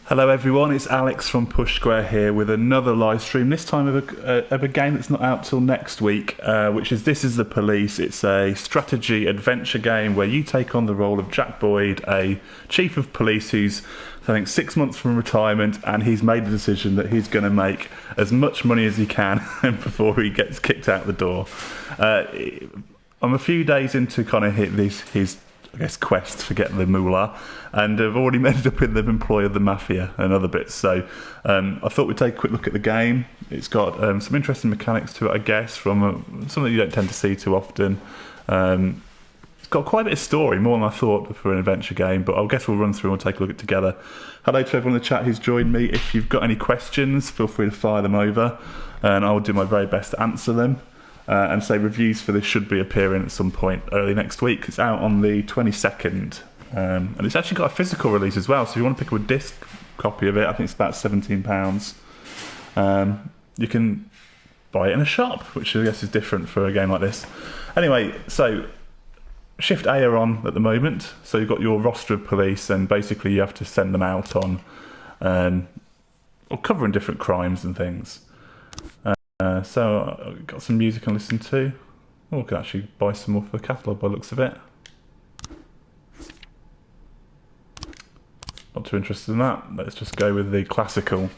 Hello everyone, it's Alex from Push Square here with another live stream, this time of a game that's not out till next week, which is This Is the Police. It's a strategy adventure game where you take on the role of Jack Boyd, a chief of police who's, I think, 6 months from retirement, and he's made the decision that he's going to make as much money as he can before he gets kicked out the door. I'm a few days into kind of his I guess, quest for getting the moolah, and I've already ended up in the employ of the Mafia and other bits, so I thought we'd take a quick look at the game. It's got some interesting mechanics to it, I guess, from something you don't tend to see too often. It's got quite a bit of story, more than I thought for an adventure game, but I guess we'll run through and take a look at it together. Hello to everyone in the chat who's joined me. If you've got any questions, feel free to fire them over, and I'll do my very best to answer them. And say reviews for this should be appearing at some point early next week. It's out on the 22nd, and it's actually got a physical release as well, so if you want to pick up a disc copy of it, I think it's about £17. You can buy it in a shop, which I guess is different for a game like this. Anyway, so Shift A are on at the moment, so you've got your roster of police, and basically you have to send them out on or covering different crimes and things. So I've got some music I can listen to. Oh, I can actually buy some more for the catalogue by the looks of it. Not too interested in that. Let's just go with the classical.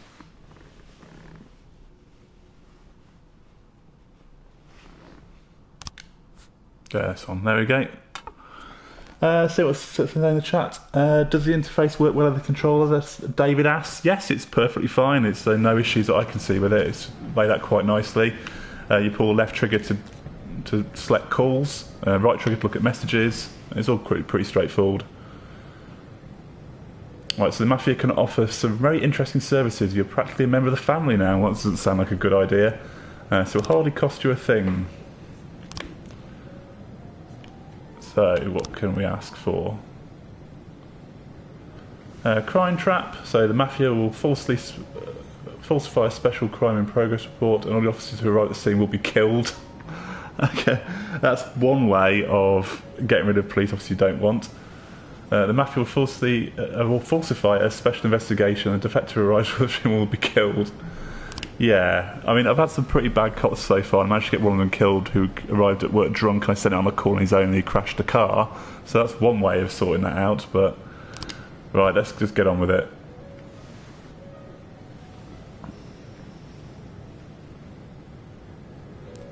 There's one. There we go. See what's in the chat. Does the interface work well with the controller? David asks. Yes, it's perfectly fine. It's no issues that I can see with it. It's laid out quite nicely. You pull the left trigger to select calls, right trigger to look at messages. It's all pretty straightforward. Right, so the Mafia can offer some very interesting services. You're practically a member of the family now. Well, that doesn't sound like a good idea. So it'll hardly cost you a thing. So, what can we ask for? Crime trap. So the Mafia will falsify a special crime in progress report, and all the officers who arrive at the scene will be killed. Okay, that's one way of getting rid of police officers you don't want. The Mafia will falsify a special investigation, and the defector who arrives at the scene will be killed. Yeah, I mean, I've had some pretty bad cops so far. I managed to get one of them killed who arrived at work drunk, and I sent it on the call on his own and he crashed a car. So that's one way of sorting that out, but... Right, let's just get on with it.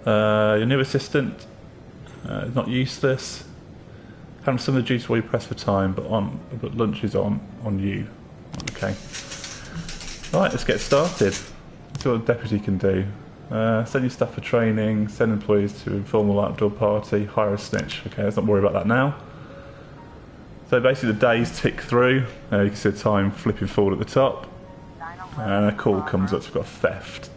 Your new assistant is not useless. Having some of the duties while you press for time, but lunch is on you. Okay. Right, let's get started. See what the deputy can do. Send your staff for training, send employees to informal outdoor party, hire a snitch. Okay, let's not worry about that now. So basically the days tick through. You can see the time flipping forward at the top. And a call comes up, we've got theft.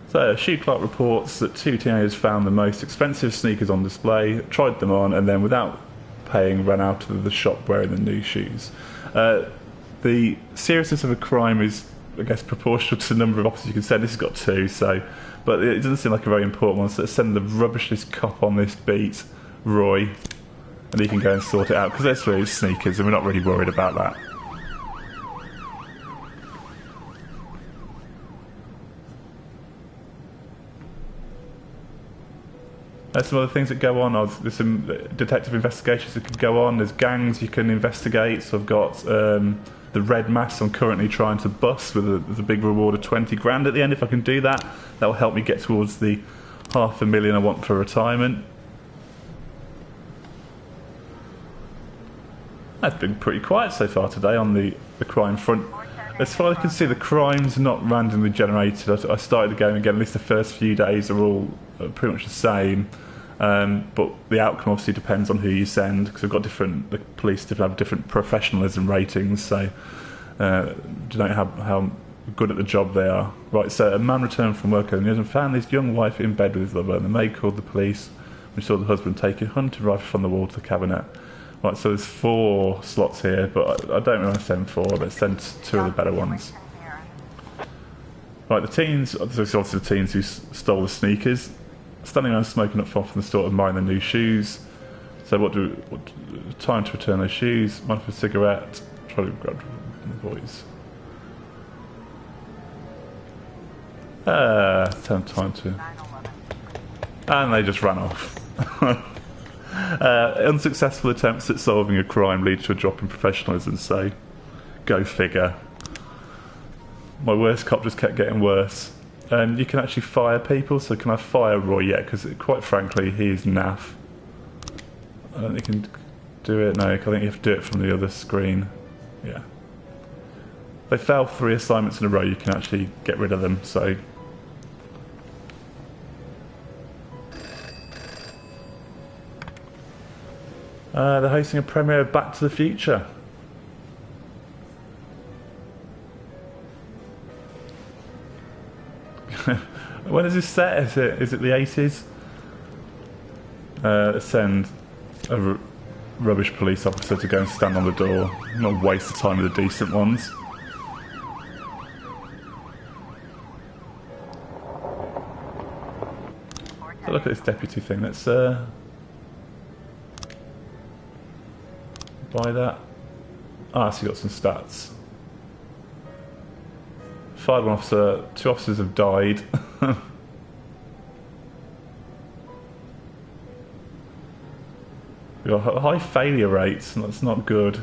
So Shoe Clark reports that 2 teenagers found the most expensive sneakers on display, tried them on, and then without paying ran out of the shop wearing the new shoes. The seriousness of a crime is, I guess, proportional to the number of officers you can send. This has got 2, but it doesn't seem like a very important one. So let's send the rubbishest cop on this beat, Roy, and he can go and sort it out, because that's really sneakers and we're not really worried about that. There's some other things that go on. There's some detective investigations that can go on. There's gangs you can investigate. So I've got the red mass I'm currently trying to bust with a big reward of 20 grand at the end. If I can do that, that will help me get towards the $500,000 I want for retirement. That's been pretty quiet so far today on the crime front. As far as I can see, the crime's not randomly generated. I started the game again. At least the first few days are all pretty much the same. But the outcome obviously depends on who you send, because the police have different professionalism ratings, so you know how good at the job they are. Right, so a man returned from work and found his young wife in bed with his lover, and the maid called the police. We saw the husband take a hunting rifle from the wall to the cabinet. Right, so there's 4 slots here, but I don't want to send 4. Let's send 2 of the better ones. Right, the teens, this is obviously the teens who stole the sneakers, standing around smoking up far from the store admiring their new shoes. So time to return those shoes, one for a cigarette, try to grab the boys. Time to... And they just ran off. Unsuccessful attempts at solving a crime lead to a drop in professionalism, so go figure. My worst cop just kept getting worse. And you can actually fire people, so can I fire Roy yet? Because quite frankly, he is naff. I don't think you can do it. No, I think you have to do it from the other screen. Yeah. If they fail 3 assignments in a row, you can actually get rid of them, so... they're hosting a premiere of Back to the Future. When is this set? Is it the 80s? Send a rubbish police officer to go and stand on the door. Not waste the time with the decent ones. So look at this deputy thing. Let's buy that. Ah, so you got some stats. Fired one officer, 2 officers have died. We've got high failure rates, and that's not good.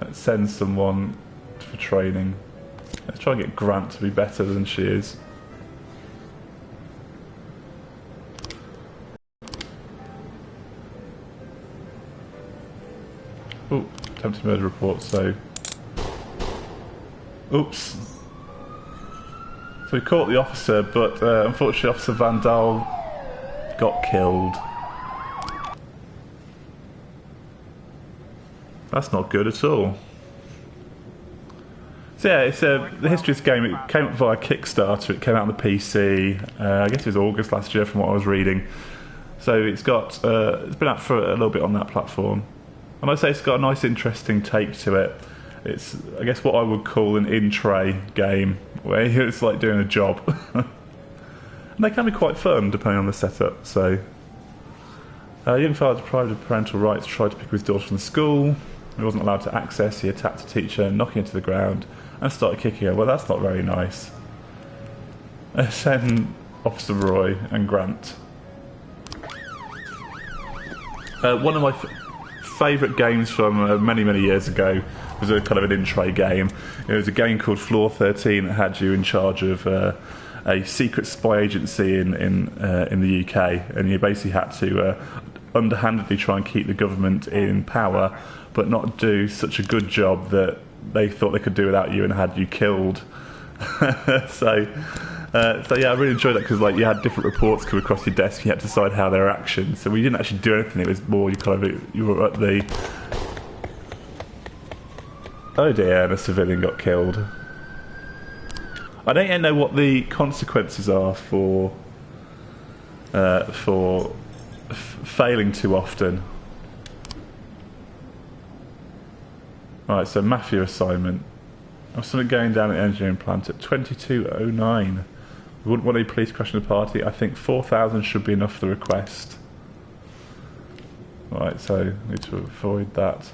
Let's send someone for training. Let's try and get Grant to be better than she is. Oh, attempted murder report, so... Oops. So we caught the officer, but unfortunately Officer Van Dahl got killed. That's not good at all. So yeah, it's the history of this game. It came up via Kickstarter, it came out on the PC, I guess it was August last year from what I was reading. So it's got, it's been out for a little bit on that platform. And I'd say it's got a nice interesting take to it. It's, I guess, what I would call an in-tray game, where it's like doing a job. And they can be quite fun, depending on the setup, so... a young father deprived of parental rights tried to pick up his daughter from school. He wasn't allowed to access, he attacked a teacher, knocking her to the ground, and started kicking her. Well, that's not very nice. Send Officer Roy and Grant. One of my favourite games from many years ago was a kind of an in-tray game. It was a game called Floor 13 that had you in charge of a secret spy agency in the UK, and you basically had to underhandedly try and keep the government in power, but not do such a good job that they thought they could do without you and had you killed. So yeah, I really enjoyed that because like you had different reports come across your desk. You had to decide how they were actioned. So we didn't actually do anything. It was more you were at the... Oh dear, and a civilian got killed. I don't yet know what the consequences are for failing too often. Right, so Mafia assignment. I've something going down at the engineering plant at 22:09. We wouldn't want any police crashing the party. I think 4,000 should be enough for the request. Right, so need to avoid that.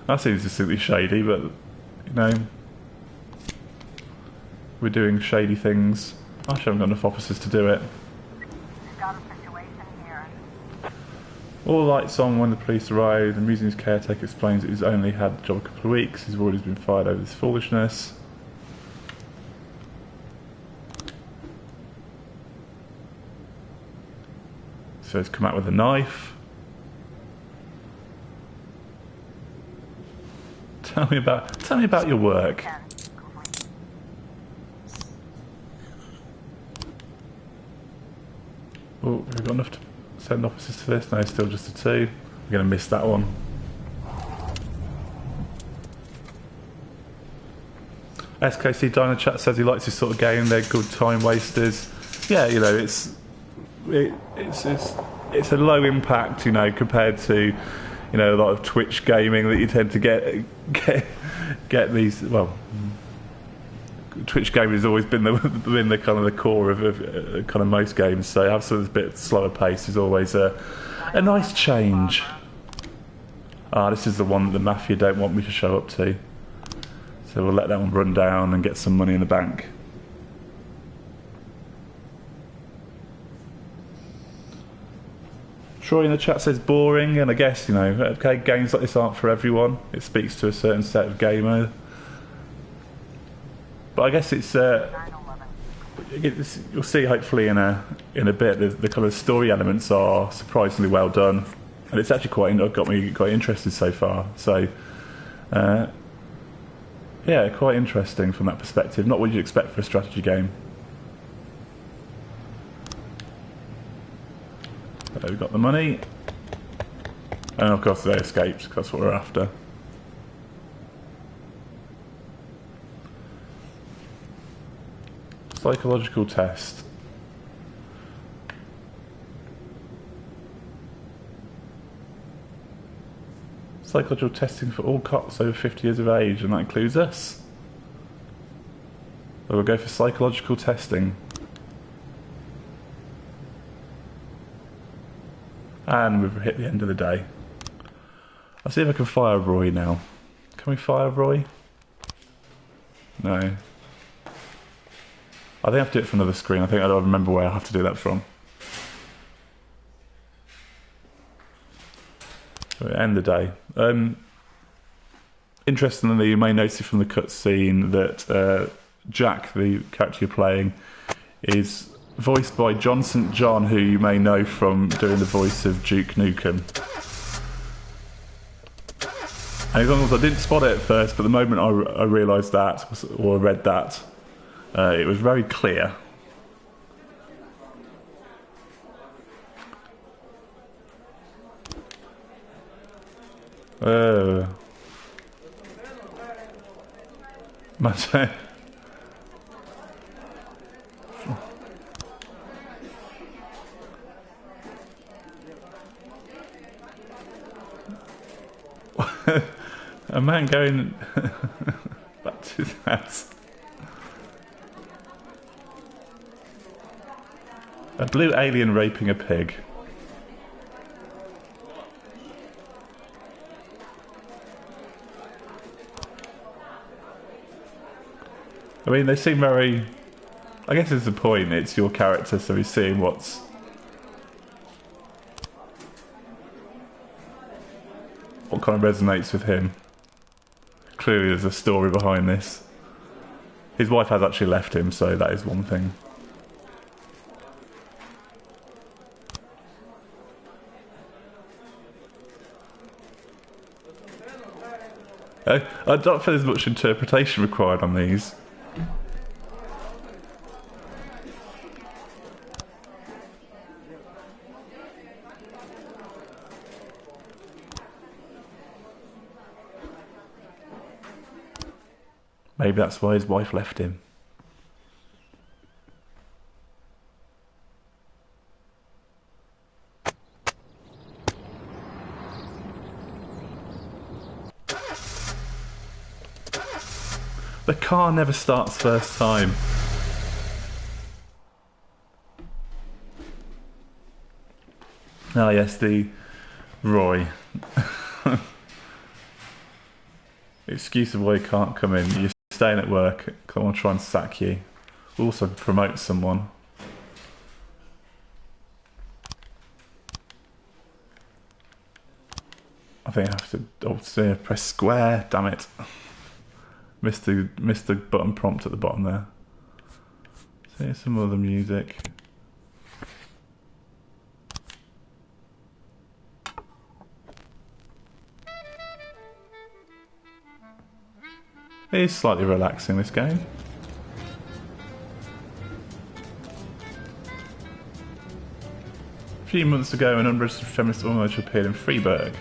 That seems distinctly shady, but, you know, we're doing shady things. I haven't got enough officers to do it. Got a situation here. All the lights on when the police arrive. The museum's caretaker explains that he's only had the job a couple of weeks. He's already been fired over this foolishness. So he's come out with a knife. Tell me about your work. Oh, have we got enough to send officers to this? No, still just a 2. We're going to miss that one. SKC Dino Chat says he likes this sort of game. They're good time wasters. Yeah, you know, it's it's a low impact, you know, compared to, you know, a lot of Twitch gaming that you tend to get these. Well, Twitch gaming has always been the kind of the core of kind of most games. So have something that's a bit slower pace is always a nice change. Ah, this is the one that the Mafia don't want me to show up to. So we'll let that one run down and get some money in the bank. Troy in the chat says boring, and I guess, you know, okay, games like this aren't for everyone. It speaks to a certain set of gamer. But I guess it's you'll see hopefully in a bit the kind of story elements are surprisingly well done, and it's actually got me quite interested so far. So yeah, quite interesting from that perspective. Not what you'd expect for a strategy game. We've got the money, and of course they escaped, because that's what we're after. Psychological test. Psychological testing for all cops over 50 years of age, and that includes us. So we'll go for psychological testing. And we've hit the end of the day. I'll see if I can fire Roy now. Can we fire Roy? No. I think I have to do it from another screen. I don't remember where I have to do that from. So we end the day. Interestingly, you may notice from the cutscene that Jack, the character you're playing, is voiced by John St. John, who you may know from doing the voice of Duke Nukem. And as long as I didn't spot it at first, but the moment I realised that, or read that, it was very clear. A man going back to his house. A blue alien raping a pig. I mean, they seem very... I guess it's the point, it's your character, so he's seeing what kind of resonates with him. Clearly there's a story behind this. His wife has actually left him, so that is one thing. I don't feel there's much interpretation required on these. Maybe that's why his wife left him. The car never starts first time. Ah yes, the Roy. Excuse of why you can't come in. You're staying at work, because I want to try and sack you. Also promote someone. I think I have to press square, damn it. Missed the button prompt at the bottom there. So here's some other music. It is slightly relaxing, this game. A few months ago, an unregistered feminist organisation appeared in Freiburg.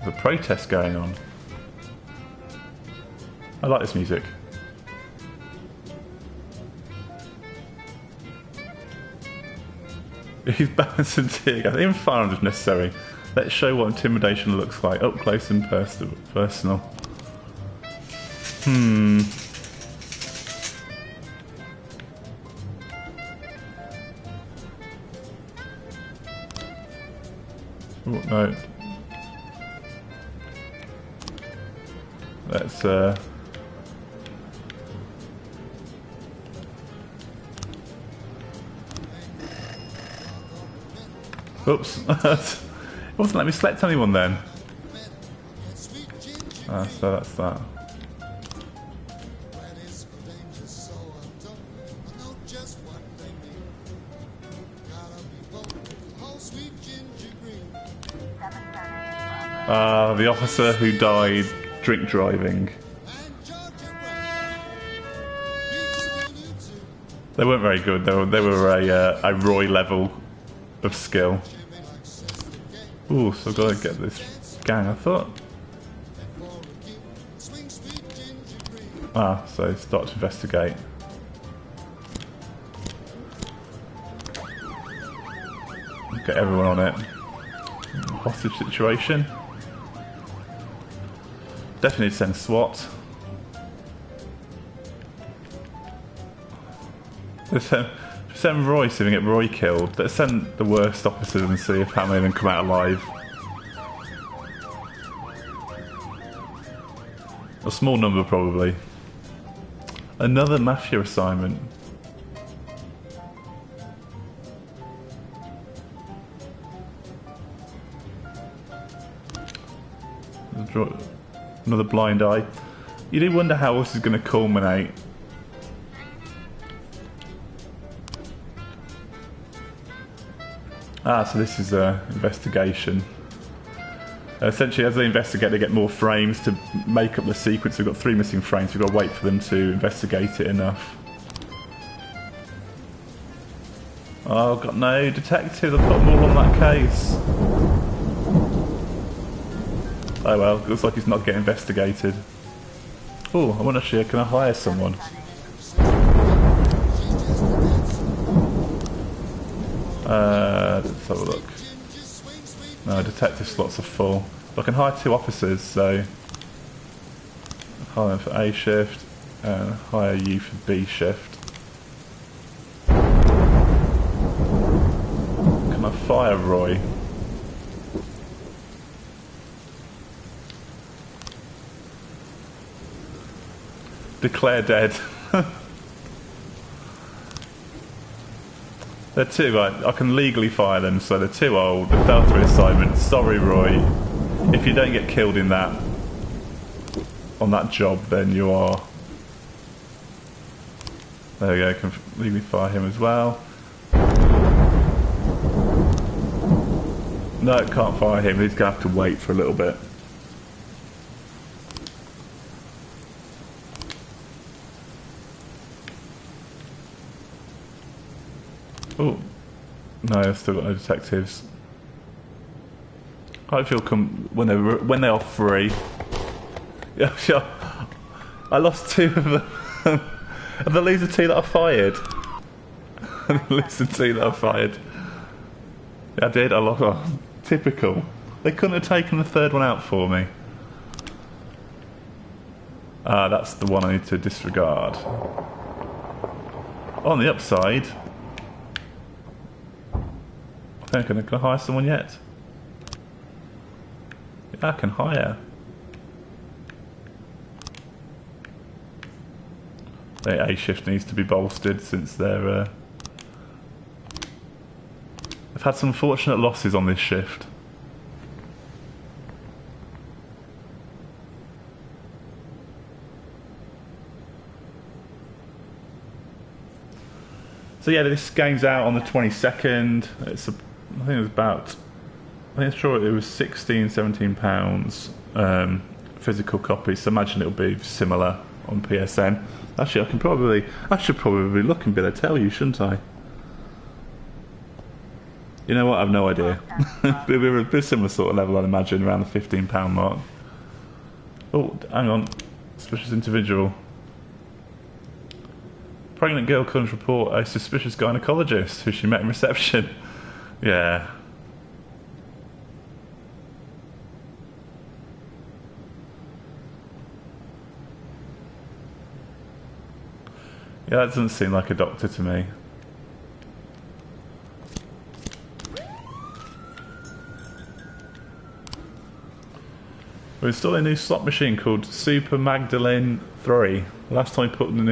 There's a protest going on. I like this music. He's balancing tear gas. Even firearms if necessary. Let's show what intimidation looks like. Up close and personal. Oh, no. Let's oops. It wasn't letting me select anyone then. Ah, so that's that. The officer who died drink driving. They weren't very good. They were a Roy level of skill. Ooh, so I've got to get this gang, I thought. Ah, so start to investigate. Get everyone on it. Hostage situation. Definitely send SWAT. Let's send Roy, see if we can get Roy killed. Let's send the worst officers and see if how many of them come out alive. A small number probably. Another Mafia assignment. Another blind eye. You do wonder how this is going to culminate. Ah, so this is an investigation. Essentially, as they investigate, they get more frames to make up the sequence. We've got 3 missing frames. We've got to wait for them to investigate it enough. Oh, I've got no detective. I've got them all on that case. Oh well, looks like he's not getting investigated. Oh, I wonder actually, can I hire someone? Let's have a look. No, detective slots are full. But I can hire 2 officers, so hire them for A shift and hire you for B shift. Can I fire Roy? Declare dead. They're too, I can legally fire them, so they're too old. They fell through assignment. Sorry, Roy. If you don't get killed in that, on that job, then you are. There we go, I can legally fire him as well. No, can't fire him. He's going to have to wait for a little bit. Oh, no, I've still got no detectives. I feel when they are free. Yeah, sure. I lost 2 of them. And the loser 2 that I fired. The loser 2 that I fired. Yeah, I did. I lost. Oh, typical. They couldn't have taken the 3rd one out for me. Ah, that's the one I need to disregard. On the upside. Can I hire someone yet? Yeah, I can hire. The A shift needs to be bolstered since they've had some unfortunate losses on this shift. So yeah, this game's out on the 22nd. It's I think it was about, I think it's sure it was £16–17 physical copies, so imagine it'll be similar on PSN. Actually, I should probably look and be able to tell you, shouldn't I? You know what, I have no idea. We're a bit similar sort of level, I'd imagine, around the £15 mark. Oh, hang on, suspicious individual. Pregnant girl comes report a suspicious gynecologist who she met in reception. Yeah. Yeah, that doesn't seem like a doctor to me. We installed a new slot machine called Super Magdalene 3. Last time we put in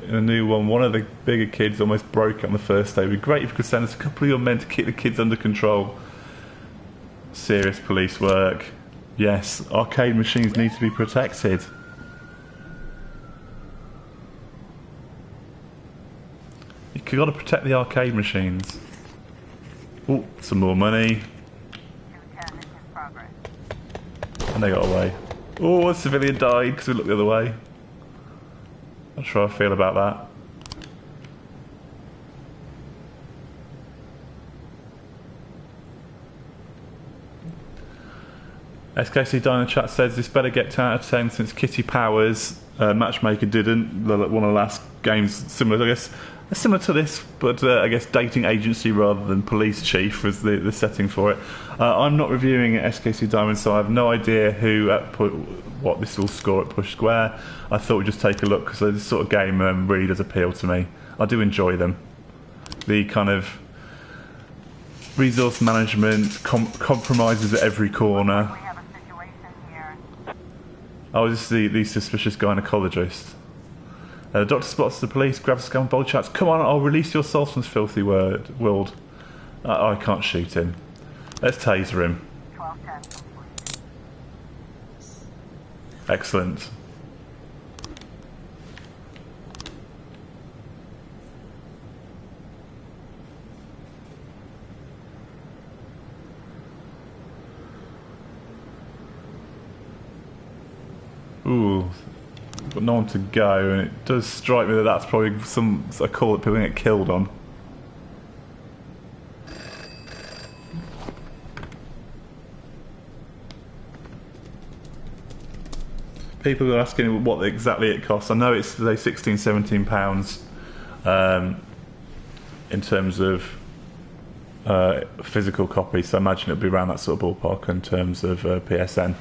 a new one of the bigger kids almost broke it on the first day. It'd be great if you could send us a couple of your men to keep the kids under control. Serious police work. Yes, arcade machines need to be protected. You've got to protect the arcade machines. Oh, some more money. 210 in progress. And they got away. Oh, a civilian died because we looked the other way. Not sure how I feel about that. SKC Dino Chat says this better get 10 out of 10 since Kitty Powers, Matchmaker didn't. One of the last games similar, I guess, similar to this, but I guess dating agency rather than police chief was the setting for it. I'm not reviewing SKC Diamond, so I have no idea what this will score at Push Square. I thought we'd just take a look because this sort of game really does appeal to me. I do enjoy them. The kind of resource management, compromises at every corner. We have a situation here. Oh, this is the suspicious gynecologist. The doctor spots the police, grabs the gun, bold shouts, "Come on, I'll release your souls from this filthy world." I can't shoot him. Let's taser him. 1210 complete. Excellent. Ooh, but no one to go, and it does strike me that that's probably a call that people get killed on. People are asking what exactly it costs. I know it's say £16–17 in terms of physical copy, so I imagine it'll be around that sort of ballpark in terms of PSN.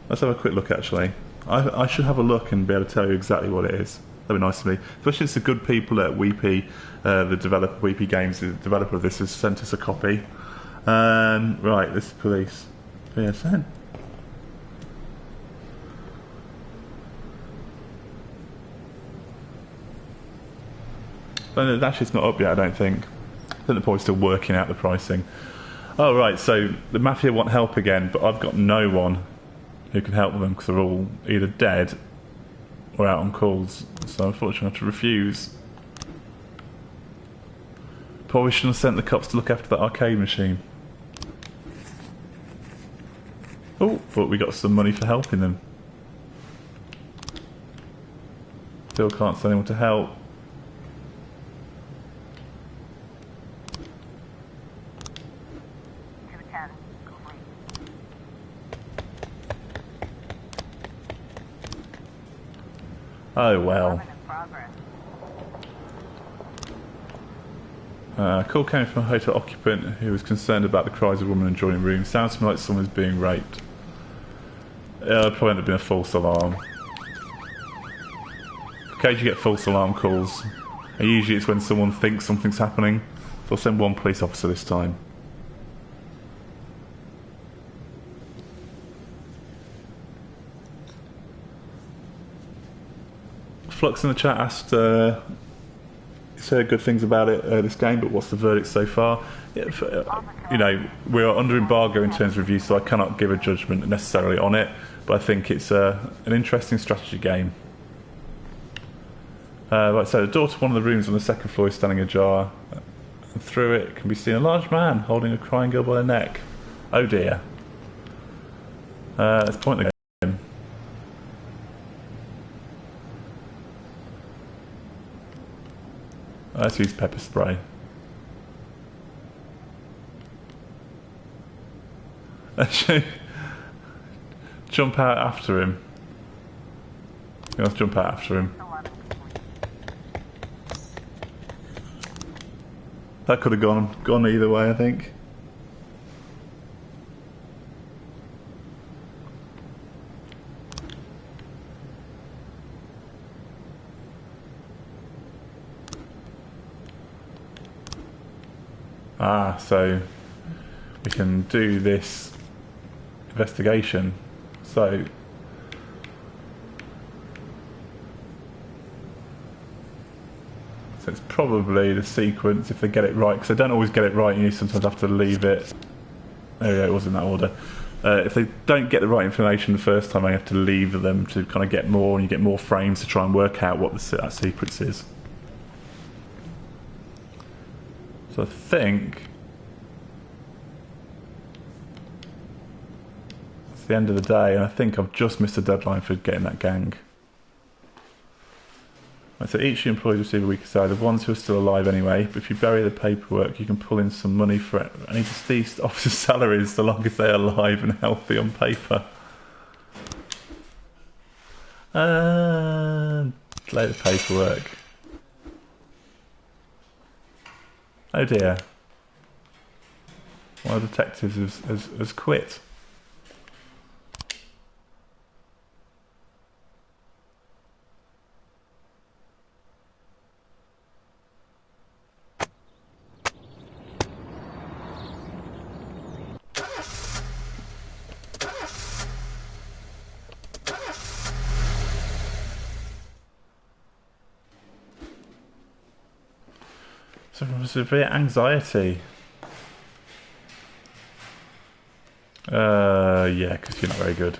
Let's have a quick look actually. I should have a look and be able to tell you exactly what it is. That'd be nice to me. Especially since the good people at Weepy, the developer, Weepy Games, the developer of this, has sent us a copy. Right, this is police. PSN. But actually it's not up yet, I don't think. I think they're probably still working out the pricing. Oh right, so the Mafia want help again, but I've got no one who can help them because they're all either dead or out on calls. So unfortunately I have to refuse. Probably shouldn't have sent the cops to look after that arcade machine. Oh, but we got some money for helping them. Still can't send anyone to help. Oh well. Call came from a hotel occupant who was concerned about the cries of a woman in adjoining room. Sounds to me like someone's being raped. Probably ended up being a false alarm. Occasionally you get false alarm calls. And usually it's when someone thinks something's happening. So I'll send one police officer this time. Flux in the chat asked, he's heard good things about it, this game, but what's the verdict so far? Yeah, you know, we're under embargo in terms of review, so I cannot give a judgment necessarily on it, but I think it's an interesting strategy game. Right, so the door to one of the rooms on the second floor is standing ajar, and through it can be seen a large man holding a crying girl by the neck. Oh dear. Let's point the gun. Let's use pepper spray. Jump out after him. Let's jump out after him. That could have gone either way, I think. Ah, so we can do this investigation. So it's probably the sequence if they get it right, because they don't always get it right and you sometimes have to leave it. Oh yeah, it was in that order. If they don't get the right information the first time, I have to leave them to kind of get more, and you get more frames to try and work out what that sequence is. So I think it's the end of the day, and I think I've just missed the deadline for getting that gang. Right, so each employee receive a week's salary, the ones who are still alive anyway, but if you bury the paperwork you can pull in some money for any deceased officers' salaries so long as they are alive and healthy on paper. Delay the paperwork. Oh dear. One of the detectives has quit. Severe anxiety. Yeah, because you're not very good.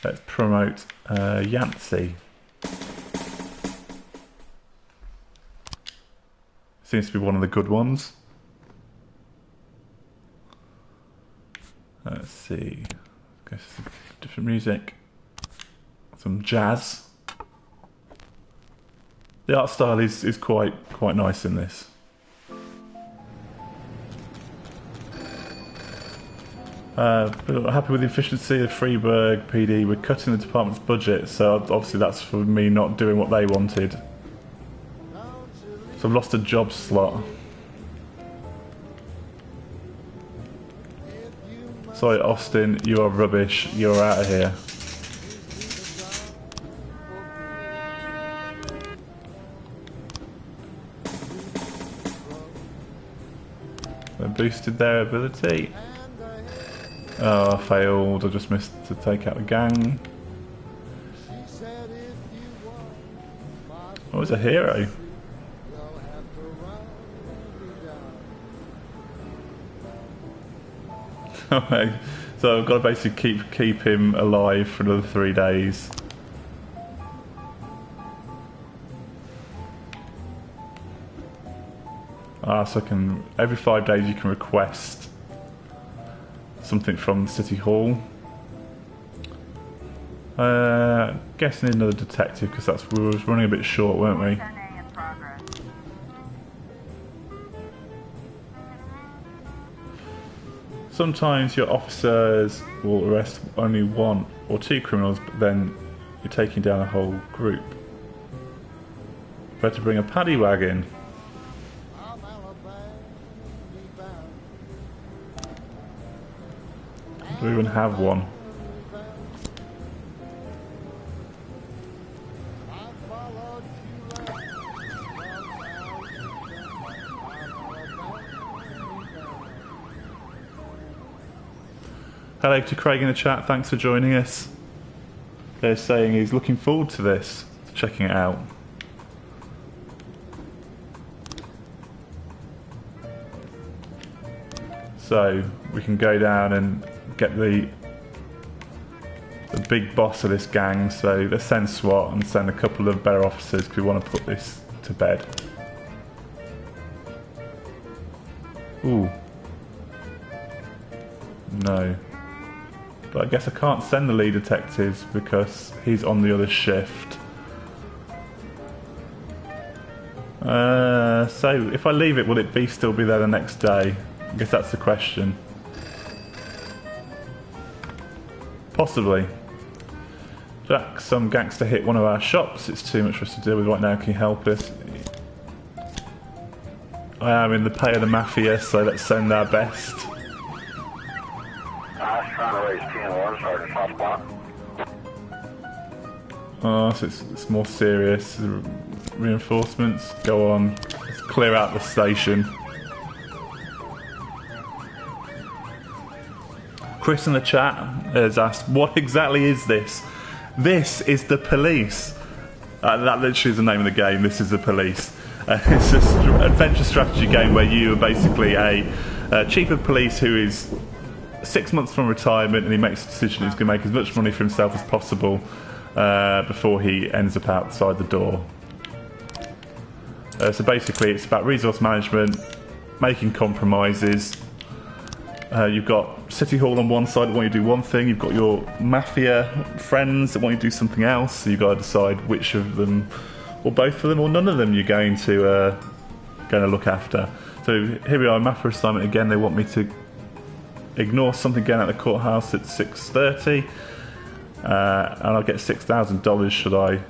Let's promote Yancey. Seems to be one of the good ones. Let's see. Go some different music. Some jazz. The art style is quite nice in this. Happy with the efficiency of Freiburg PD. We're cutting the department's budget, so obviously that's for me not doing what they wanted. So I've lost a job slot. Sorry, Austin, you are rubbish. You're out of here. They boosted their ability. Oh, I failed. I just missed to take out the gang. Oh, it's a hero. Okay, so I've got to basically keep him alive for another 3 days. So I can, every 5 days you can request something from City Hall. Guessing another detective, because we were running a bit short, weren't we? Sometimes your officers will arrest only 1 or 2 criminals, but then you're taking down a whole group. Better bring a paddy wagon. Do we even have one? Hello to Craig in the chat, thanks for joining us. They're saying he's looking forward to this, checking it out. So we can go down and get the big boss of this gang. So let's send SWAT and send a couple of better officers because we want to put this to bed. Ooh. No. But I guess I can't send the lead detectives because he's on the other shift. So if I leave it, will it still be there the next day? I guess that's the question. Possibly. Jack, some gangster hit one of our shops. It's too much for us to deal with right now. Can you help us? I am in the pay of the Mafia, so let's send our best. I was trying to raise 10-1, Sergeant Top Spot. Oh, so it's more serious. Reinforcements, go on. Let's clear out the station. Chris in the chat has asked, what exactly is this? This is the police. That literally is the name of the game. This is the police. It's an adventure strategy game where you are basically a chief of police who is 6 months from retirement, and he makes a decision he's going to make as much money for himself as possible before he ends up outside the door. So basically it's about resource management, making compromises. You've got City Hall on one side that want you to do one thing, you've got your Mafia friends that want you to do something else, so you've got to decide which of them, or both of them, or none of them you're going to look after. So here we are, Mafia assignment again. They want me to ignore something going out of the courthouse at 6:30, and I'll get $6,000 should I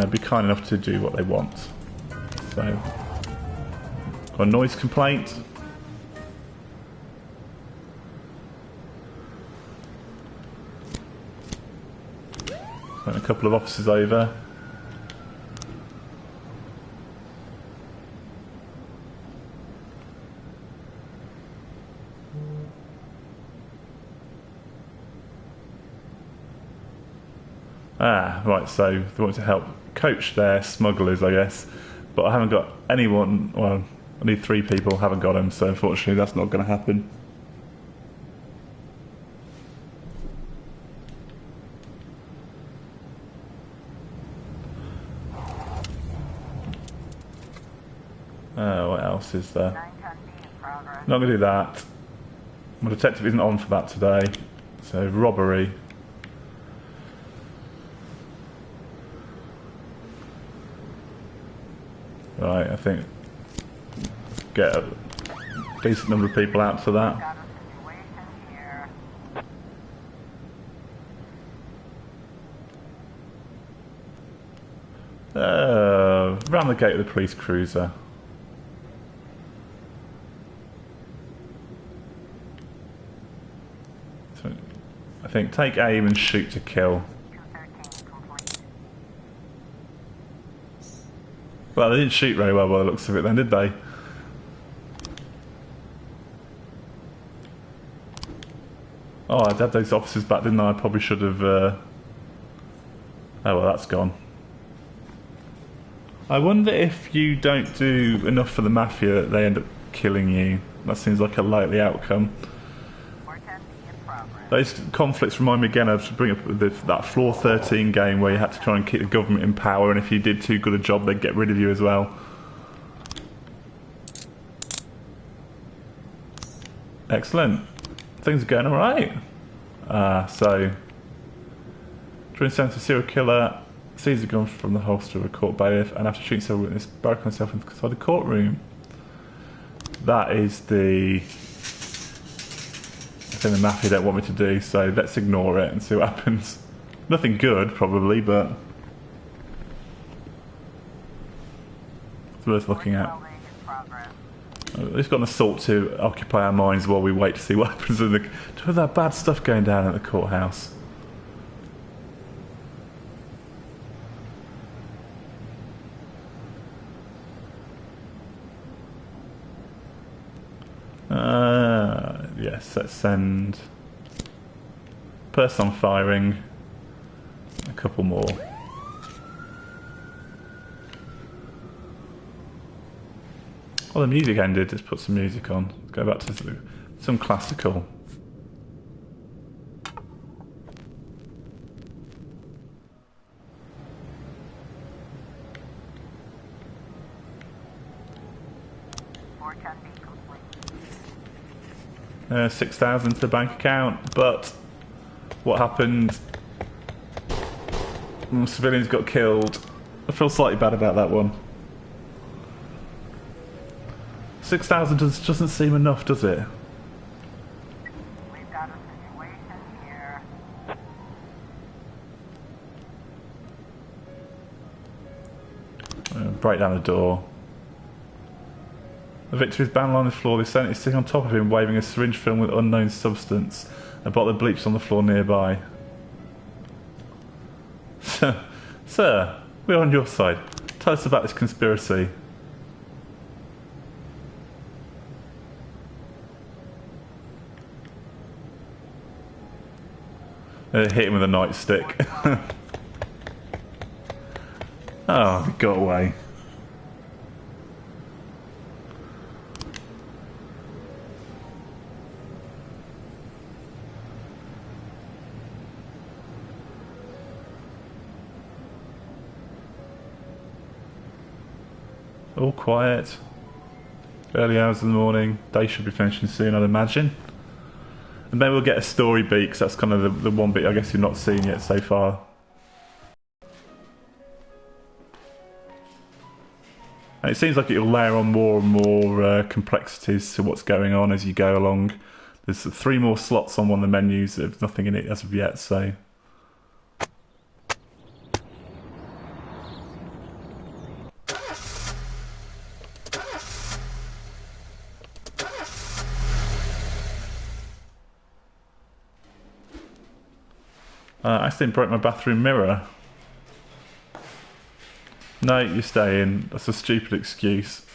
be kind enough to do what they want. So, got a noise complaint. Sent a couple of officers over. Ah, right, so they want to help coach their smugglers, I guess. But I haven't got anyone, well, I need 3 people, haven't got them, so unfortunately that's not going to happen. What else is there? 9-ton B in progress. Not going to do that. My detective isn't on for that today. So, robbery. Right, I think get a decent number of people out for that. Got a situation here. Round the gate of the police cruiser. So, I think take aim and shoot to kill. 213 complete. Well, they didn't shoot very well by the looks of it then, did they? Oh, I had those officers back, didn't I? I probably should have... Oh, well, that's gone. I wonder if you don't do enough for the Mafia that they end up killing you. That seems like a likely outcome. 410 B in progress. Those conflicts remind me again of to bring up that Floor 13 game where you had to try and keep the government in power, and if you did too good a job they'd get rid of you as well. Excellent. Things are going alright. So during sense of serial killer seized a gun from the holster of a court bailiff, and after shooting several witnesses broke himself inside the courtroom. That is the thing the Mafia don't want me to do, so let's ignore it and see what happens. Nothing good, probably, but it's worth looking at. 12A in progress. We've got an assault to occupy our minds while we wait to see what happens in the... To that bad stuff going down at the courthouse. Yes, let's send person on firing, a couple more. Well, the music ended, let's put some music on. Go back to some classical. $6,000 to the bank account, but what happened? Civilians got killed. I feel slightly bad about that one. 6,000 doesn't seem enough, does it? We've got a situation here. Break down the door. The victim is bound along the floor. The assailant is sitting on top of him, waving a syringe filled with unknown substance. A bottle of bleach on the floor nearby. Sir, we're on your side. Tell us about this conspiracy. Hit him with a nightstick. Oh, he got away. All quiet. Early hours of the morning. Day should be finishing soon, I'd imagine. And then we'll get a story beat, because that's kind of the one bit I guess you've not seen yet so far. And it seems like it'll layer on more and more complexities to what's going on as you go along. There's 3 more slots on one of the menus. There's nothing in it as of yet, so... I accidentally broke my bathroom mirror. No, you stay in. That's a stupid excuse.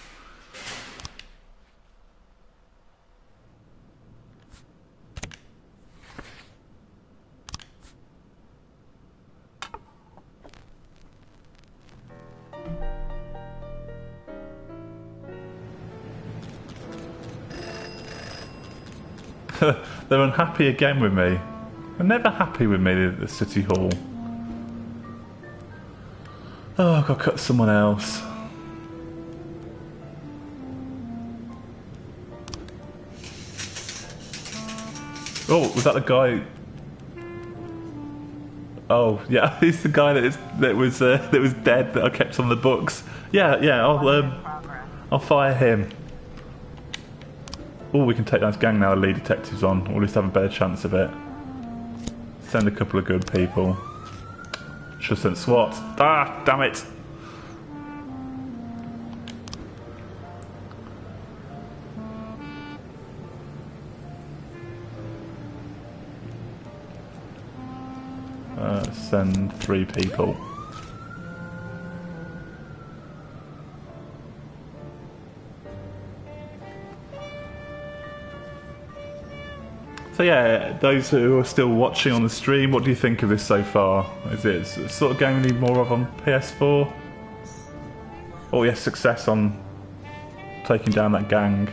They're unhappy again with me. They're never happy with me at the City Hall. Oh, I've got to cut someone else. Oh, was that the guy? Oh, yeah, he's the guy that was dead that I kept on the books. Yeah, I'll fire him. Oh, we can take down this gang now. The lead detective's on, or at least have a better chance of it. Send a couple of good people. Should have sent SWAT. Ah, damn it! Send 3 people. So yeah, those who are still watching on the stream, what do you think of this so far? Is it a sort of game we need more of on PS4? Oh yes, success on taking down that gang.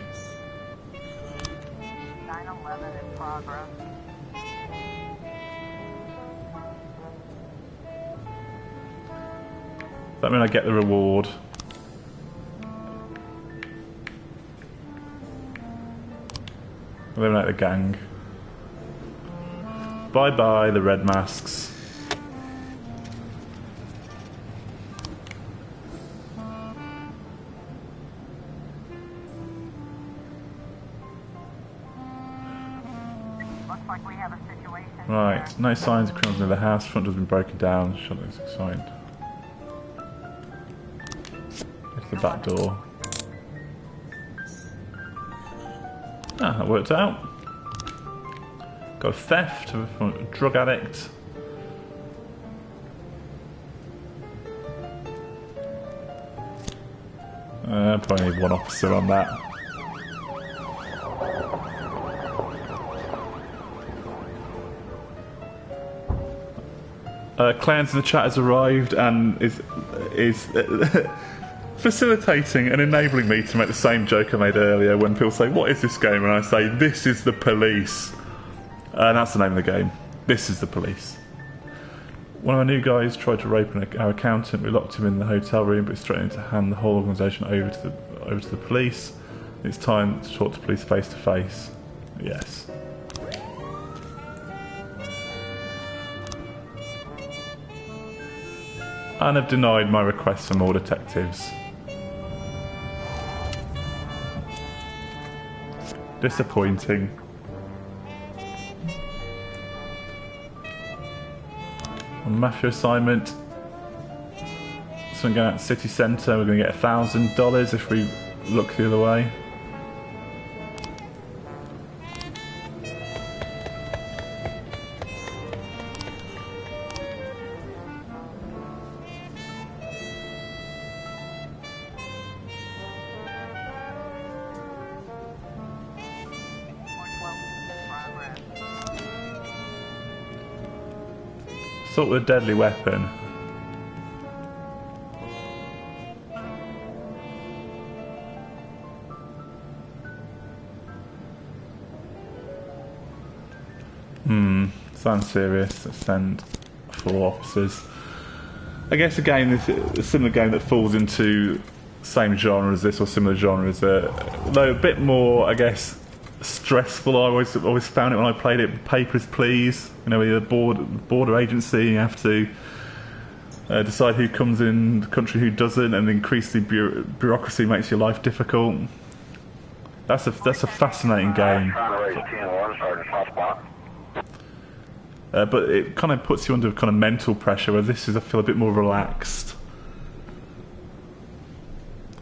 9/11 in progress. Does that mean I get the reward? Eliminate the gang. Bye bye, the red masks. Looks like we have a situation Right, here. no signs of criminals in the house. Front door's been broken down. Shut this sign. It's the back door. Ah, that worked out. Got a theft from a drug addict. Probably need 1 officer on that. Clans in the chat has arrived and is facilitating and enabling me to make the same joke I made earlier when people say, "What is this game?" and I say, "This is the police." And that's the name of the game. This is the police. One of our new guys tried to rape our accountant. We locked him in the hotel room, but he's threatening to hand the whole organisation over to the police. It's time to talk to police face to face. Yes. And have denied my request for more detectives. Disappointing. A Mafia assignment. So I'm going out to city centre. We're going to get $1,000 if we look the other way. Assault with a deadly weapon. Sounds serious. Let's send 4 officers. I guess a similar game that falls into same genre as this, or similar genres, though a bit more, I guess, stressful. I always found it when I played it. Papers, Please. You know, with the border agency, you have to decide who comes in the country, who doesn't, and increasingly bureaucracy makes your life difficult. That's a fascinating game. Trying to raise 10-1, Sergeant Hotspot. But it kind of puts you under kind of mental pressure, where this is, I feel, a bit more relaxed.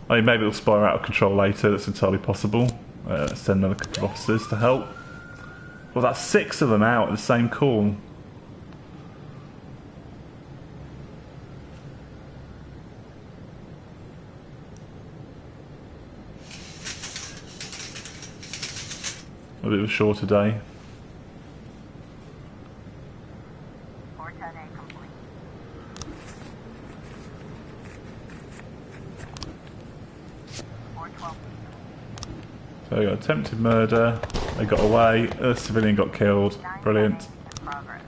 I mean, maybe it'll spiral out of control later, that's entirely possible. Send another couple of officers to help. Well, that's 6 of them out at the same call. A bit of a shorter day. 410A complete. So we got attempted murder, they got away, a civilian got killed, brilliant. In progress.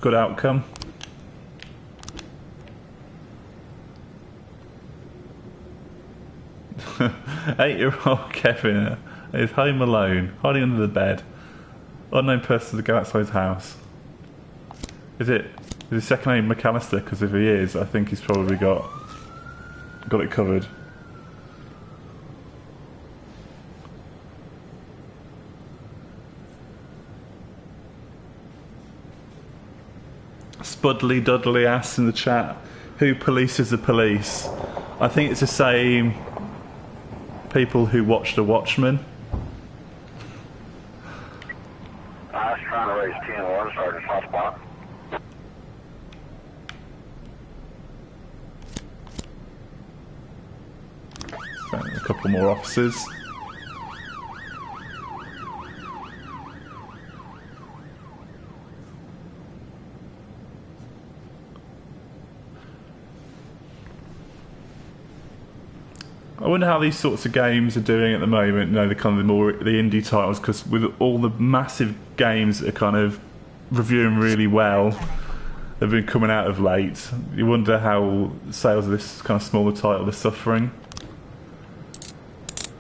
Good outcome. Eight-year-old Kevin is home alone, hiding under the bed. Unknown person to go outside his house. Is his second name McAllister? Because if he is, I think he's probably got it covered. Spudley Dudley asks in the chat, who polices the police? I think it's the same people who watch The Watchmen. I was trying to raise 10-1, Sergeant Hotspot. A couple more officers. I wonder how these sorts of games are doing at the moment. You know, the kind of the indie titles, because with all the massive games that are kind of reviewing really well, they've been coming out of late. You wonder how sales of this kind of smaller title are suffering.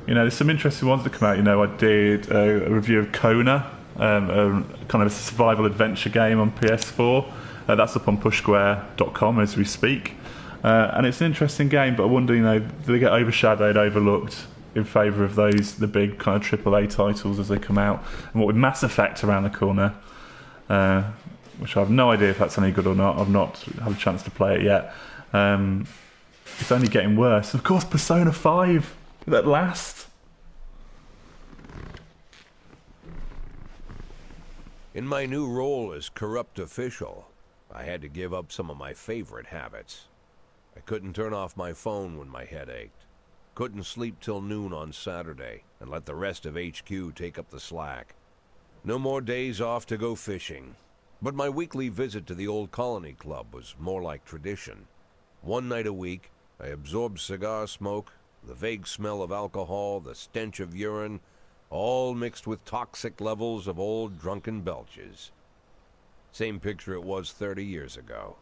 You know, there's some interesting ones that come out. You know, I did a review of Kona, a kind of a survival adventure game on PS4. That's up on pushsquare.com as we speak. And it's an interesting game, but I wonder, you know, do they get overshadowed, overlooked in favour of the big kind of AAA titles as they come out? And what with Mass Effect around the corner, which I have no idea if that's any good or not. I've not had a chance to play it yet. It's only getting worse. Of course, Persona 5 at last. In my new role as corrupt official, I had to give up some of my favorite habits. I couldn't turn off my phone when my head ached. Couldn't sleep till noon on Saturday and let the rest of HQ take up the slack. No more days off to go fishing. But my weekly visit to the old Colony Club was more like tradition. One night a week, I absorbed cigar smoke, the vague smell of alcohol, the stench of urine, all mixed with toxic levels of old drunken belches. Same picture it was 30 years ago.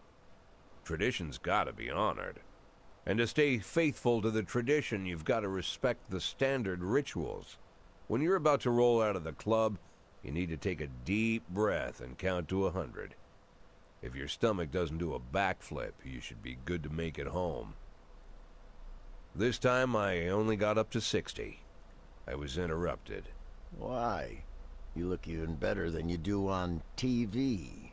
Tradition's gotta be honored. And to stay faithful to the tradition, you've got to respect the standard rituals. When you're about to roll out of the club, you need to take a deep breath and count to 100. If your stomach doesn't do a backflip, you should be good to make it home. This time, I only got up to 60. I was interrupted. Why? You look even better than you do on TV.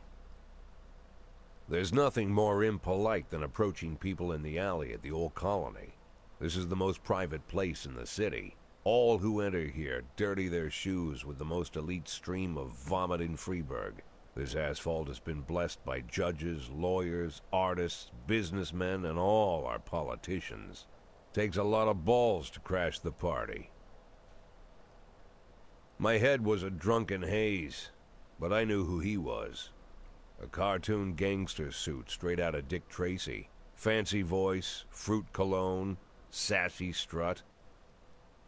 There's nothing more impolite than approaching people in the alley at the old Colony. This is the most private place in the city. All who enter here dirty their shoes with the most elite stream of vomit in Freeburg. This asphalt has been blessed by judges, lawyers, artists, businessmen, and all our politicians. Takes a lot of balls to crash the party. My head was a drunken haze, but I knew who he was. A cartoon gangster suit straight out of Dick Tracy. Fancy voice, fruit cologne, sassy strut.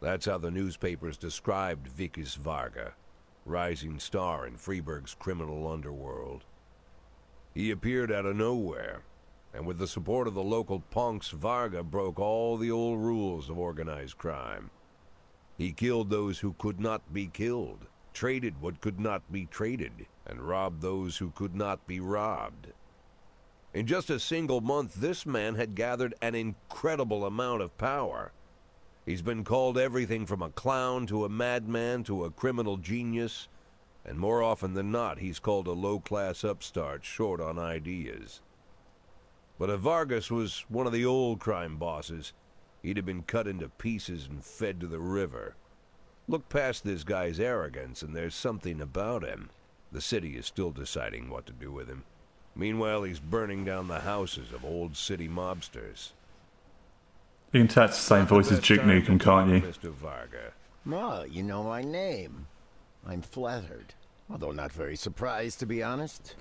That's how the newspapers described Vickis Varga, rising star in Freeburg's criminal underworld. He appeared out of nowhere, and with the support of the local punks, Varga broke all the old rules of organized crime. He killed those who could not be killed, traded what could not be traded, and robbed those who could not be robbed. In just a single month, this man had gathered an incredible amount of power. He's been called everything from a clown to a madman to a criminal genius, and more often than not, he's called a low-class upstart short on ideas. But if Vargas was one of the old crime bosses, he'd have been cut into pieces and fed to the river. Look past this guy's arrogance, and there's something about him. The city is still deciding what to do with him. Meanwhile, he's burning down the houses of old city mobsters. You can tell it's the same voice as Duke Nukem, can't you? Mr. Varga. Well, you know my name. I'm flattered, although not very surprised, to be honest.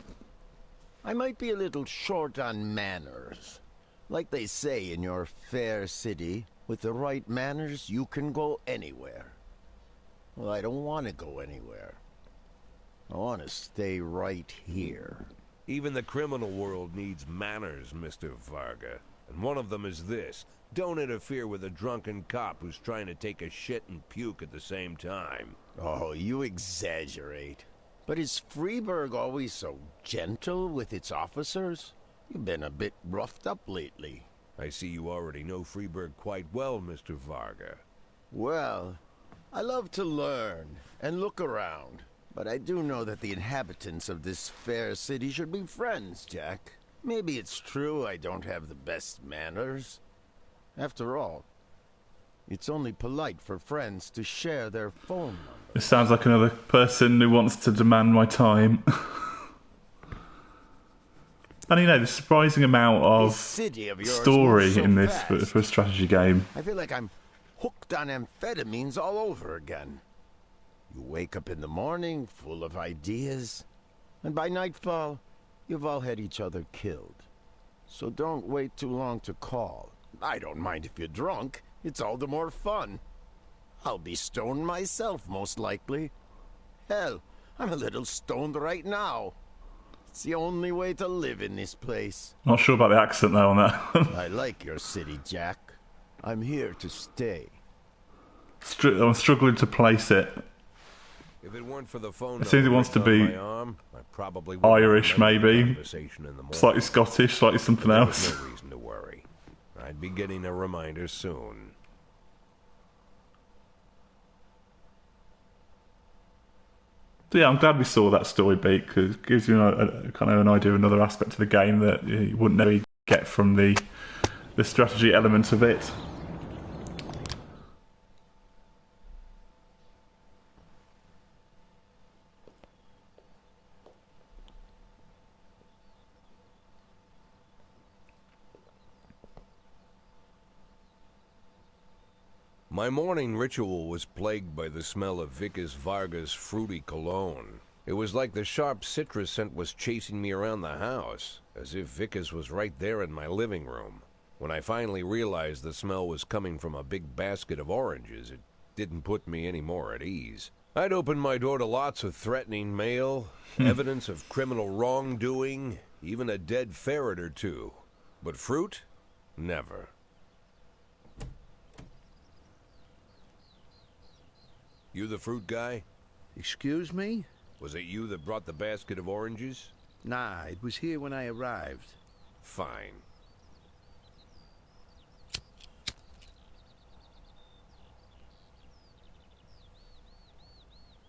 I might be a little short on manners. Like they say in your fair city, with the right manners, you can go anywhere. Well, I don't want to go anywhere. I want to stay right here. Even the criminal world needs manners, Mr. Varga. And one of them is this. Don't interfere with a drunken cop who's trying to take a shit and puke at the same time. Oh, you exaggerate. But is Freeburg always so gentle with its officers? You've been a bit roughed up lately. I see you already know Freeburg quite well, Mr. Varga. Well, I love to learn and look around. But I do know that the inhabitants of this fair city should be friends, Jack. Maybe it's true I don't have the best manners. After all, it's only polite for friends to share their phone number. It sounds like another person who wants to demand my time. And you know, the surprising amount of This city of yours story moves so in this fast. for a strategy game. I feel like I'm hooked on amphetamines all over again. You wake up in the morning full of ideas, and by nightfall, you've all had each other killed. So don't wait too long to call. I don't mind if you're drunk. It's all the more fun. I'll be stoned myself, most likely. Hell, I'm a little stoned right now. It's the only way to live in this place. Not sure about the accent though on that. I like your city, Jack. I'm here to stay. I'm struggling to place it. If it weren't for the phone It seems it number wants to written on be my arm, I probably wouldn't Irish, have remembered the maybe. conversation in the morning. Slightly Scottish, slightly something There else. was no reason to worry. I'd be getting a reminder soon. So yeah, I'm glad we saw that story beat because it gives you a kind of an idea of another aspect of the game that you wouldn't really get from the strategy element of it. My morning ritual was plagued by the smell of Vickis Varga's fruity cologne. It was like the sharp citrus scent was chasing me around the house, as if Vickis was right there in my living room. When I finally realized the smell was coming from a big basket of oranges, it didn't put me any more at ease. I'd opened my door to lots of threatening mail, evidence of criminal wrongdoing, even a dead ferret or two. But fruit? Never. You the fruit guy? Excuse me? Was it you that brought the basket of oranges? Nah, it was here when I arrived. Fine.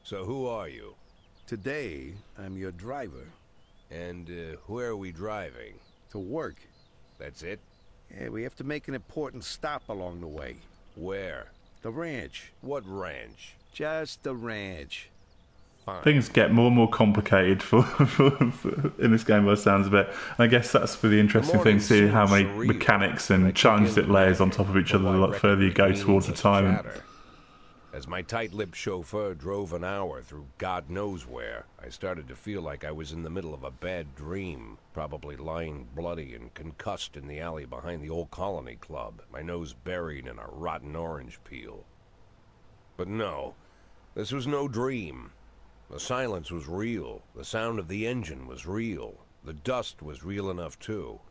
So who are you? Today, I'm your driver. And where are we driving? To work. That's it? Yeah, we have to make an important stop along the way. Where? The ranch. What ranch? Just the ranch. Fine. Things get more and more complicated in this game by the sounds of it. And I guess that's for the interesting thing, seeing how many surreal. mechanics and challenges it layers on top of each other the further you go towards the time. As my tight-lipped chauffeur drove an hour through God knows where, I started to feel like I was in the middle of a bad dream, probably lying bloody and concussed in the alley behind the old Colony Club, my nose buried in a rotten orange peel. But no, this was no dream. The silence was real, the sound of the engine was real, the dust was real enough too.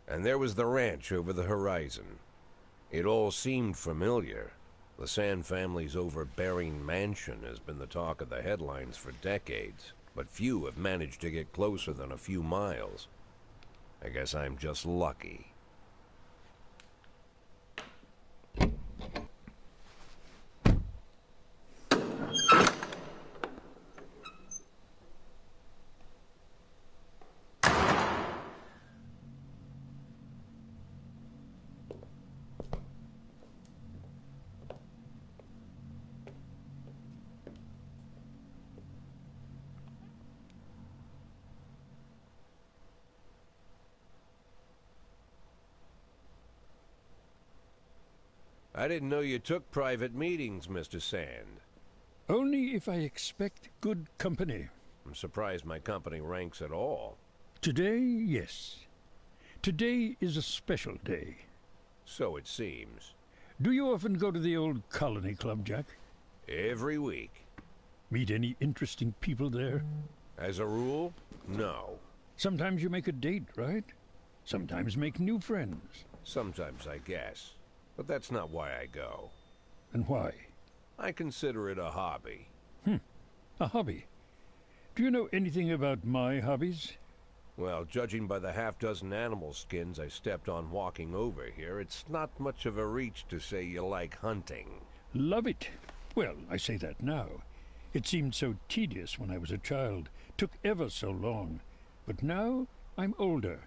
And there was the ranch over the horizon. It all seemed familiar. The Sand family's overbearing mansion has been the talk of the headlines for decades, but few have managed to get closer than a few miles. I guess I'm just lucky. I didn't know you took private meetings, Mr. Sand. Only if I expect good company. I'm surprised my company ranks at all. Today, yes. Today is a special day. So it seems. Do you often go to the old Colony Club, Jack? Every week. Meet any interesting people there? As a rule, no. Sometimes you make a date, right? Sometimes make new friends. Sometimes, I guess. But that's not why I go. And why? I consider it a hobby. A hobby. Do you know anything about my hobbies? Well, judging by the half-dozen animal skins I stepped on walking over here, it's not much of a reach to say you like hunting. Love it. Well, I say that now. It seemed so tedious when I was a child. Took ever so long. But now I'm older.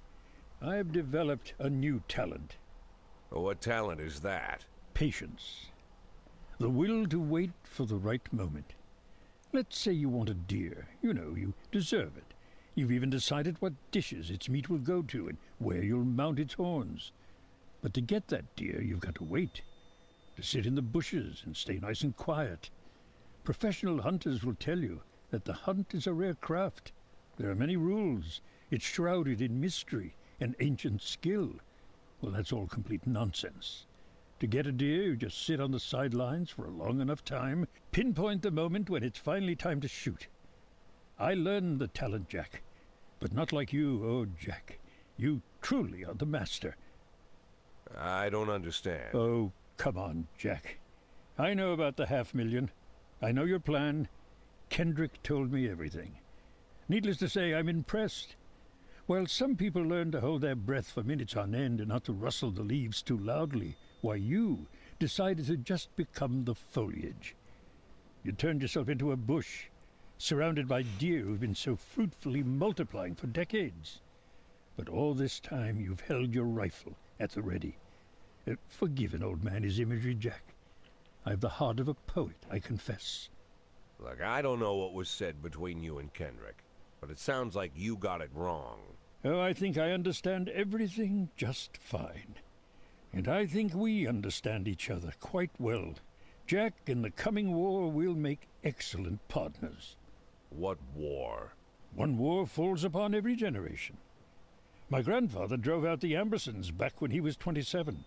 I've developed a new talent. What talent is that? Patience. The will to wait for the right moment. Let's say you want a deer. You know, you deserve it. You've even decided what dishes its meat will go to and where you'll mount its horns. But to get that deer, you've got to wait. To sit in the bushes and stay nice and quiet. Professional hunters will tell you that the hunt is a rare craft. There are many rules. It's shrouded in mystery and ancient skill. Well, that's all complete nonsense. To get a deer, you just sit on the sidelines for a long enough time, pinpoint the moment when it's finally time to shoot. I learned the talent, Jack, but not like you, oh, Jack. You truly are the master. I don't understand. Oh, come on, Jack. I know about the 500,000. I know your plan. Kendrick told me everything. Needless to say, I'm impressed. While some people learn to hold their breath for minutes on end and not to rustle the leaves too loudly, why you decided to just become the foliage. You turned yourself into a bush, surrounded by deer who've been so fruitfully multiplying for decades. But all this time you've held your rifle at the ready. Forgive an old man his imagery, Jack. I've the heart of a poet, I confess. Look, I don't know what was said between you and Kendrick, but it sounds like you got it wrong. Oh, I think I understand everything just fine. And I think we understand each other quite well. Jack, in the coming war, we'll make excellent partners. What war? One war falls upon every generation. My grandfather drove out the Ambersons back when he was 27.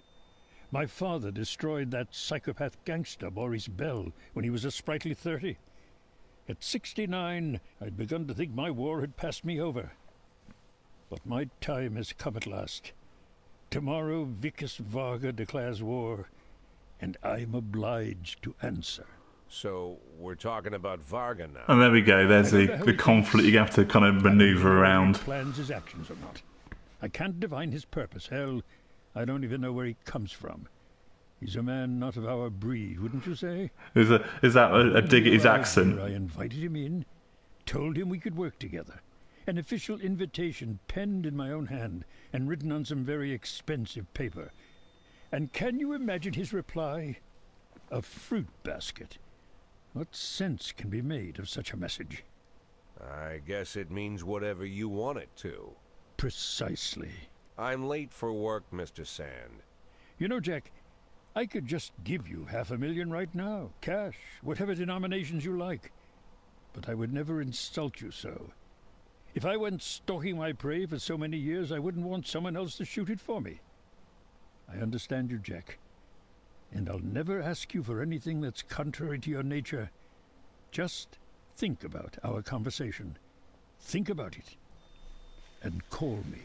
My father destroyed that psychopath gangster, Maurice Bell, when he was a sprightly 30. At 69, I'd begun to think my war had passed me over. But my time has come at last. Tomorrow Vicus Varga declares war, and I'm obliged to answer. So, we're talking about Varga now. And there we go. There's the conflict you have to kind of manoeuvre around. He plans his actions or not. I can't divine his purpose. Hell, I don't even know where he comes from. He's a man not of our breed, wouldn't you say? Is that a dig at his accent? I invited him in, told him we could work together. An official invitation penned in my own hand and written on some very expensive paper. And can you imagine his reply? A fruit basket. What sense can be made of such a message? I guess it means whatever you want it to. Precisely. I'm late for work, Mr. Sand. You know, Jack, I could just give you $500,000 right now, cash, whatever denominations you like. But I would never insult you so. If I went stalking my prey for so many years, I wouldn't want someone else to shoot it for me. I understand you, Jack. And I'll never ask you for anything that's contrary to your nature. Just think about our conversation. Think about it. And call me.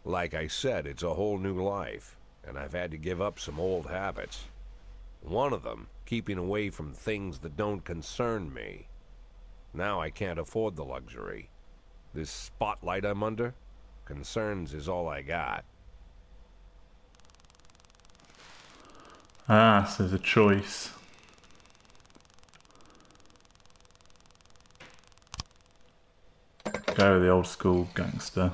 Like I said, it's a whole new life, and I've had to give up some old habits. One of them, keeping away from things that don't concern me. Now I can't afford the luxury. This spotlight I'm under, concerns is all I got. Ah, so there's a choice. Go with the old school gangster.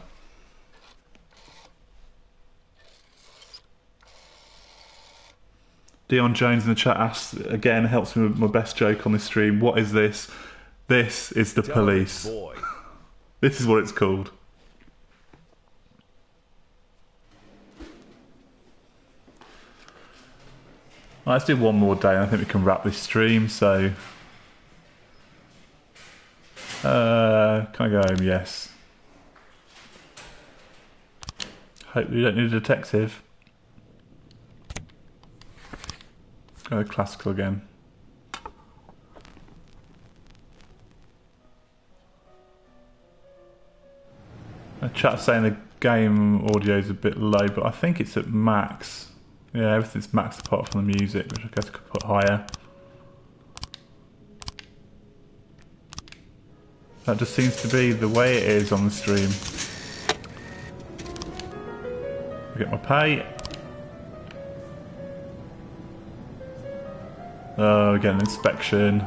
Dion Jones in the chat asks, again, helps me with my best joke on this stream. What is this? This is the police. Boy. This is what it's called. Right, let's do one more day and I think we can wrap this stream, so... can I go home? Yes. Hope you don't need a detective. Go classical again. The chat's saying the game audio is a bit low, but I think it's at max. Yeah, everything's maxed apart from the music, which I guess I could put higher. That just seems to be the way it is on the stream. I get my pay. Oh, we get an inspection.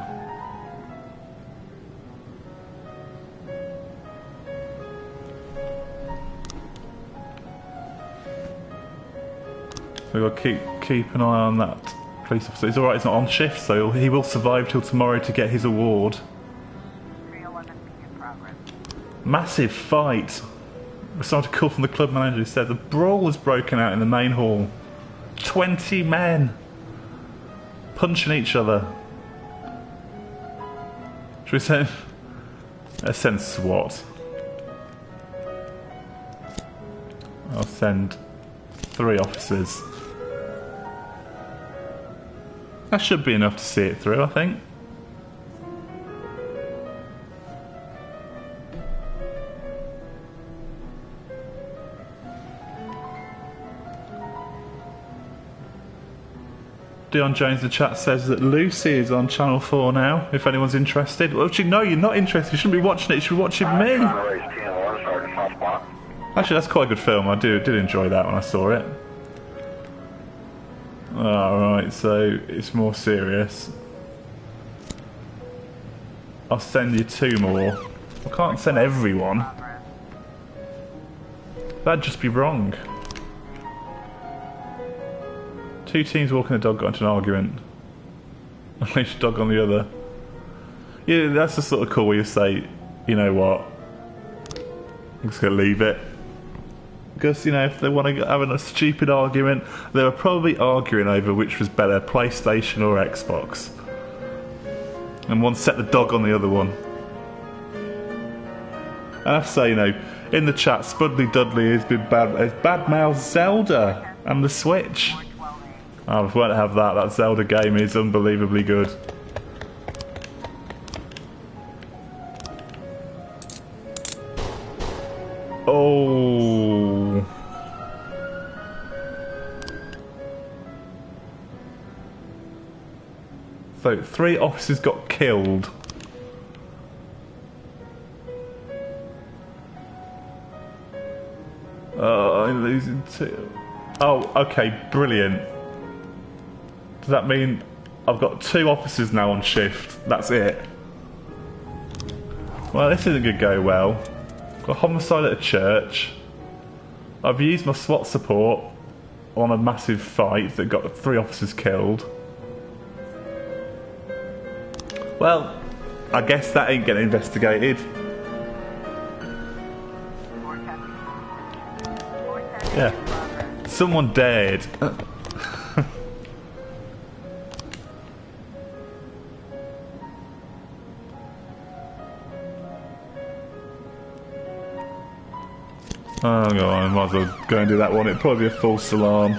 So we've got to keep an eye on that police officer. It's alright, he's not on shift, so he will survive till tomorrow to get his award. 311 in progress. Massive fight. We started a call from the club manager who said the brawl was broken out in the main hall. 20 men punching each other. Should we send... Let's send SWAT. I'll send 3 officers. That should be enough to see it through, I think. Dion Jones in the chat says that Lucy is on Channel 4 now, if anyone's interested. Well, actually, no, you're not interested. You shouldn't be watching it. You should be watching me. Trying to raise 10-1, starting soft spot. Actually, that's quite a good film. I did enjoy that when I saw it. Alright, so it's more serious. I'll send you 2 more. I can't send everyone. That'd just be wrong. 2 teams walking the dog got into an argument. Unleash a dog on the other. Yeah, that's the sort of call where you say, you know what, I'm just going to leave it. Because, you know, if they want to have a stupid argument, they were probably arguing over which was better, PlayStation or Xbox. And one set the dog on the other one. And I have to say, you know, in the chat, Spudley Dudley has bad-mouthed Zelda and the Switch. Oh, we won't have that. That Zelda game is unbelievably good. Oh. So 3 officers got killed. I'm losing 2. Oh, okay, brilliant. Does that mean I've got 2 officers now on shift? That's it. Well, this isn't going to go well. Got homicide at a church. I've used my SWAT support on a massive fight that got 3 officers killed. Well, I guess that ain't getting investigated. Yeah. Someone dared. Oh, go on, I might as well go and do that one. It'd probably be a false alarm.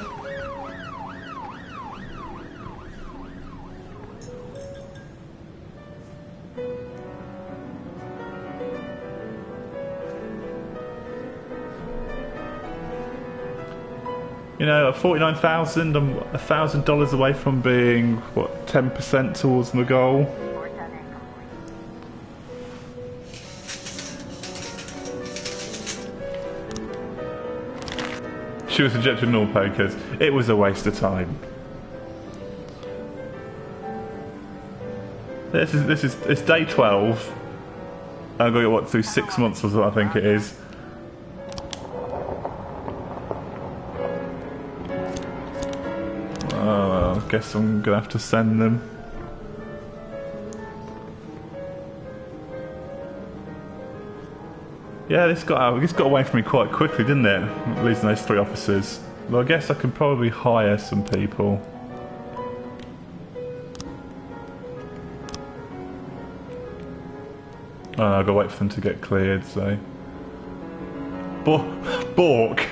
You know, at 49,000, I'm $1,000 away from being, what, 10% towards my goal. She was ejected in all pokers. It was a waste of time. It's day 12. I've got to get what through 6 months or so, I think it is. I guess I'm gonna have to send them. Yeah, this got away from me quite quickly, didn't it? Losing those 3 officers. Well, I guess I can probably hire some people. Oh, I've got to wait for them to get cleared, so... Bork!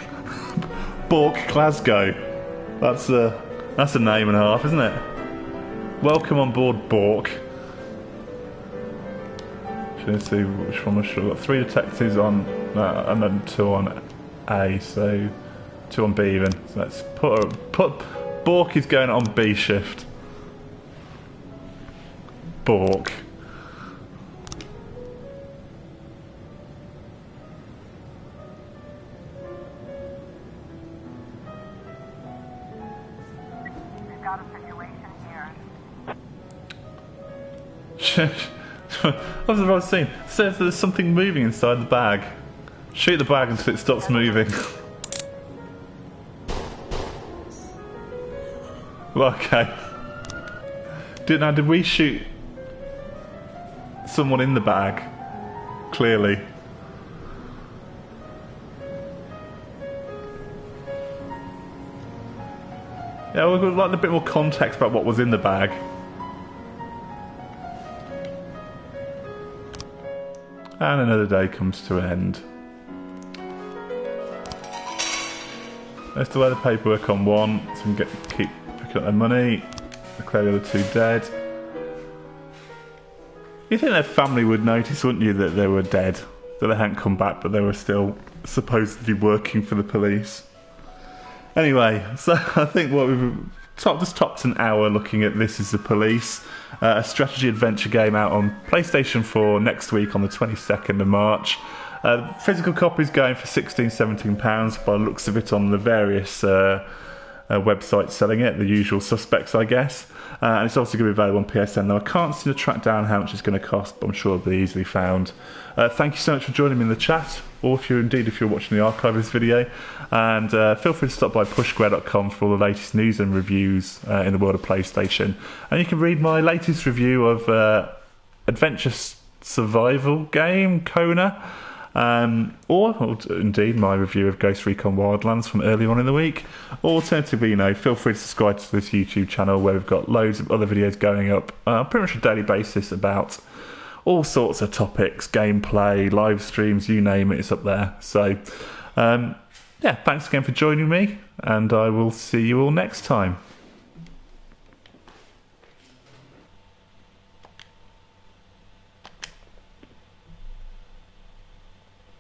Bork Glasgow. That's a name and a half, isn't it? Welcome on board, Bork. Let's see which one I should have got. 3 detectives on, and then 2 on A, so 2 on B even. So let's put Bork is going on B shift. Bork. We've got a situation here. What was I saying? It says there's something moving inside the bag. Shoot the bag until it stops moving. Well, okay. Did we shoot someone in the bag? Clearly. Yeah, we'd like a bit more context about what was in the bag. And another day comes to an end. Let's delay the paperwork on 1 so we can keep picking up their money. Declare the other 2 dead. You think their family would notice, wouldn't you, that they were dead? That they hadn't come back, but they were still supposedly working for the police. Anyway, so I think what we've just topped an hour looking at This Is the Police, a strategy adventure game out on PlayStation 4 next week on the 22nd of March. Physical copies going for £16-17 by the looks of it on the various websites selling it, the usual suspects, I guess. And it's also going to be available on PSN. Now, I can't seem to track down how much it's going to cost, but I'm sure it'll be easily found. Thank you so much for joining me in the chat, or if you're watching the archive of this video. And feel free to stop by pushsquare.com for all the latest news and reviews in the world of PlayStation. And you can read my latest review of adventure survival game, Kona. Or indeed my review of Ghost Recon Wildlands from earlier on in the week. Alternatively, feel free to subscribe to this YouTube channel where we've got loads of other videos going up pretty much on a daily basis about all sorts of topics, gameplay, live streams, you name it, it's up there. So, yeah, thanks again for joining me, and I will see you all next time.